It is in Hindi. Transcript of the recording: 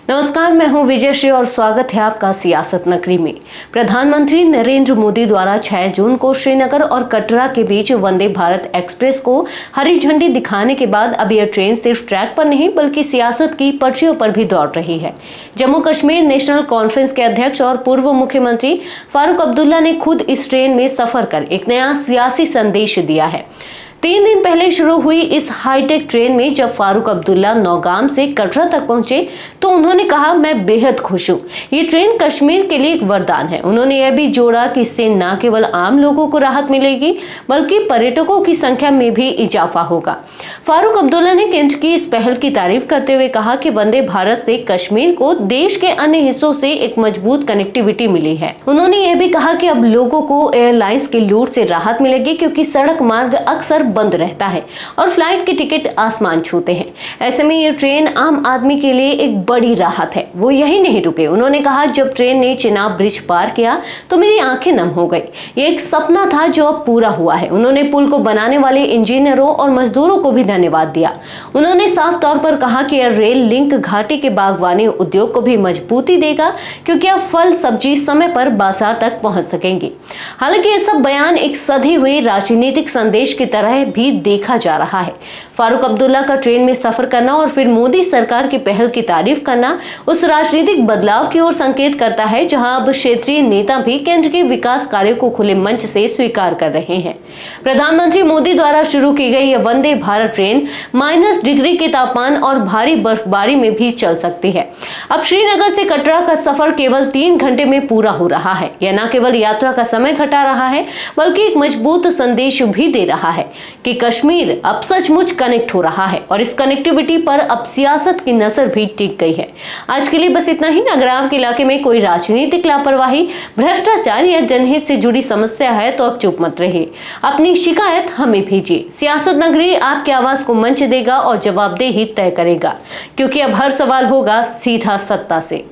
नमस्कार, मैं हूं विजय श्री और स्वागत है आपका सियासत नगरी में। प्रधानमंत्री नरेंद्र मोदी द्वारा 6 जून को श्रीनगर और कटरा के बीच वंदे भारत एक्सप्रेस को हरी झंडी दिखाने के बाद अब यह ट्रेन सिर्फ ट्रैक पर नहीं बल्कि सियासत की पटरियों पर भी दौड़ रही है। जम्मू कश्मीर नेशनल कॉन्फ्रेंस के अध्यक्ष और पूर्व मुख्यमंत्री फारूक अब्दुल्ला ने खुद इस ट्रेन में सफर कर एक नया सियासी संदेश दिया है। 3 दिन पहले शुरू हुई इस हाईटेक ट्रेन में जब फारूक अब्दुल्ला नौगाम से कटरा तक पहुंचे तो उन्होंने कहा, मैं बेहद खुश हूं। ये ट्रेन कश्मीर के लिए एक वरदान है। उन्होंने यह भी जोड़ा कि इससे न केवल आम लोगों को राहत मिलेगी बल्कि पर्यटकों की संख्या में भी इजाफा होगा। फारूक अब्दुल्ला ने केंद्र की इस पहल की तारीफ करते हुए कहा कि वंदे भारत से कश्मीर को देश के अन्य हिस्सों से एक मजबूत कनेक्टिविटी मिली है। उन्होंने यह भी कहा कि अब लोगों को एयरलाइंस की लूट से राहत मिलेगी क्योंकि सड़क मार्ग अक्सर बंद रहता है और फ्लाइट के टिकट आसमान छूते हैं। ऐसे में ये ट्रेन आम आदमी के लिए एक बड़ी राहत है। वो यही नहीं रुके। उन्होंने कहा, जब ट्रेन ने चिनाब ब्रिज पार किया तो मेरी आंखें नम हो गई। ये एक सपना था जो अब पूरा हुआ है। उन्होंने पुल को बनाने वाले इंजीनियरों और मजदूरों को भी धन्यवाद दिया। उन्होंने साफ तौर पर कहा कि यह रेल लिंक घाटी के बागवानी उद्योग को भी मजबूती देगा क्योंकि अब फल सब्जी समय पर बाजार तक पहुंच सकेंगी। हालांकि ये सब बयान एक सधी हुई राजनीतिक संदेश की तरह भी देखा जा रहा है। फारूक अब्दुल्ला का ट्रेन में सफर करना और फिर मोदी सरकार की पहल की तारीफ करना उस राजनीतिक बदलाव की ओर संकेत करता है जहां अब क्षेत्रीय नेता भी केंद्र के विकास कार्यों को खुले मंच से स्वीकार कर रहे हैं। प्रधानमंत्री मोदी द्वारा शुरू की गई यह वंदे भारत ट्रेन -डिग्री के तापमान और भारी बर्फबारी में भी चल सकती है। अब श्रीनगर से कटरा का सफर केवल 3 घंटे में पूरा हो रहा है। यह न केवल यात्रा का समय घटा रहा है बल्कि एक मजबूत संदेश भी दे रहा है कि कश्मीर अब सचमुच कनेक्ट हो रहा है और इस कनेक्टिविटी पर अब सियासत की नजर भी टिक गई है। आज के लिए बस इतना ही। अगर आपके इलाके में कोई राजनीतिक लापरवाही, भ्रष्टाचार या जनहित से जुड़ी समस्या है तो अब चुप मत रहिए। अपनी शिकायत हमें भेजिए। सियासत नगरी आपकी आवाज को मंच देगा और जवाबदेही तय करेगा क्योंकि अब हर सवाल होगा सीधा सत्ता से।